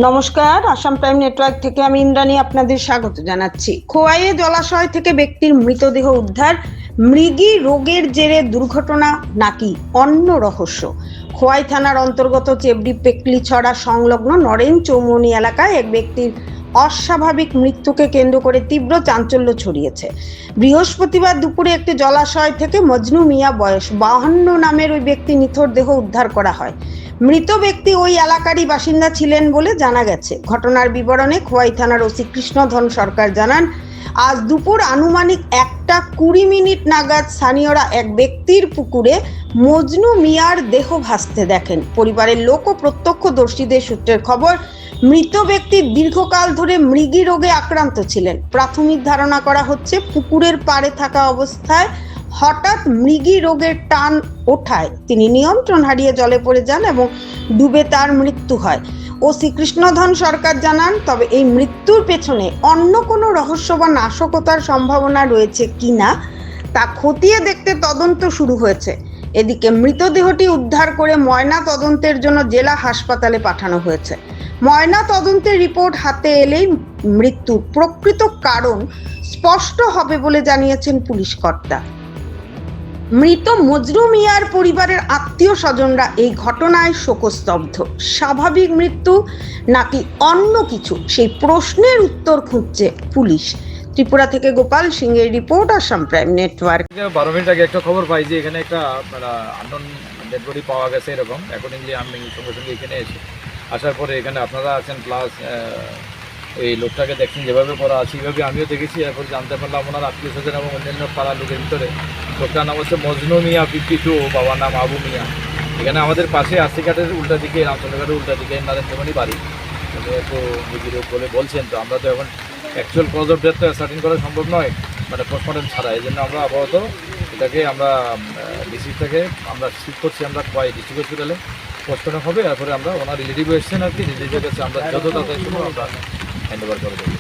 নমস্কার, Assam prime network থেকে আমি ইন্দ্রাণী আপনাদের স্বাগত জানাচ্ছি। খোয়াইয়ে জলাশয় থেকে ব্যক্তির মৃতদেহ উদ্ধার, মৃগী রোগের জেরে দুর্ঘটনা নাকি অন্য রহস্য। খোয়াই থানার অন্তর্গত চেবড়ি পেকলিছড়া সংলগ্ন নরেন চৌমনি এলাকায় এক ব্যক্তির অস্বাভাবিক মৃত্যুকে কেন্দ্র করে তীব্র চাঞ্চল্য ছড়িয়েছে। বৃহস্পতিবার দুপুরে একটি জলাশয় থেকে মজনু মিয়া বয়স 52 নামের ওই ব্যক্তির নিথর দেহ উদ্ধার করা হয়। মৃত ব্যক্তি ওই এলাকারই বাসিন্দা ছিলেন বলে জানা গেছে। ঘটনার বিবরণে খোয়াই থানার ওসি কৃষ্ণধন সরকার জানান, আজ দুপুর আনুমানিক 1:20 নাগাদ স্থানীয়রা এক ব্যক্তির পুকুরে মজনু মিয়ার দেহ ভাসতে দেখেন। পরিবারের লোক ও প্রত্যক্ষদর্শীদের সূত্রের খবর, মৃত ব্যক্তি দীর্ঘকাল ধরে মৃগী রোগে আক্রান্ত ছিলেন। প্রাথমিক ধারণা করা হচ্ছে পুকুরের পাড়ে থাকা অবস্থায় হঠাৎ মৃগী রোগের টান ওঠায় তিনি নিয়ন্ত্রণ হারিয়ে জলে পড়ে যান এবং ডুবে তার মৃত্যু হয়। ওসি কৃষ্ণধন সরকার জানান, তবে এই মৃত্যুর পেছনে অন্য কোনো রহস্য বা নাশকতার সম্ভাবনা রয়েছে কিনা তা খতিয়ে দেখতে তদন্ত শুরু হয়েছে। এদিকে মৃতদেহটি উদ্ধার করে ময়না তদন্তের জন্য জেলা হাসপাতালে পাঠানো হয়েছে। ময়না তদন্তের রিপোর্ট হাতে এলেই মৃত্যুর প্রকৃত কারণ স্পষ্ট হবে বলে জানিয়েছেন পুলিশ কর্তা। মৃত মজনু মিয়ার পরিবারের আত্মীয় স্বজনরা এই ঘটনায় শোকস্তব্ধ। স্বাভাবিক মৃত্যু নাকি অন্য কিছু, সেই প্রশ্নের উত্তর খুঁজছে পুলিশ। ত্রিপুরা থেকে গোপাল সিংহের report, Assam prime network. 12 minute আগে একটা খবর পাই যে এখানে একটা আননোন ডেড বডি পাওয়া গেছে, এরকম অ্যাকর্ডিংলি আমি সঙ্গে সঙ্গে এখানে আসার পরে এখানে আপনারা আছেন, প্লাস এই লোকটাকে দেখছেন যেভাবে করা আছে এইভাবে আমিও দেখেছি। এরপর জানতে পারলাম ওনার আত্মীয় স্বজন এবং অন্যান্য পাড়ার লোকের ভিতরে লোকটার নাম হচ্ছে মজনু মিয়া 52, বাবার নাম আবু মিয়া। এখানে আমাদের পাশে আশিঘাটের উল্টা দিকে, রামচন্দ্রঘাটের উল্টা দিকে নারায়ণজমানি বাড়ি। তো রোগী রোগ বলে বলছেন, তো আমরা তো এখন অ্যাকচুয়াল কজ অফ ডেথ তো সার্টিন করা সম্ভব নয়, পোস্টমর্টম ছাড়া। এই জন্য আমরা আপাতত এটাকে আমরা ডিস্ট্রিক্ট থেকে আমরা শিফট করছি, আমরা খোয়াই ডিস্ট্রিক্ট হসপিটালে পোস্টমর্টম হবে। তারপরে আমরা ওনার রিলেটিভ এসছেন আর কি, রিলেটিভের কাছে আমরা যত তাড়াতাড়ি সম্ভব আমরা হ্যান্ড ওভার করে দেবো।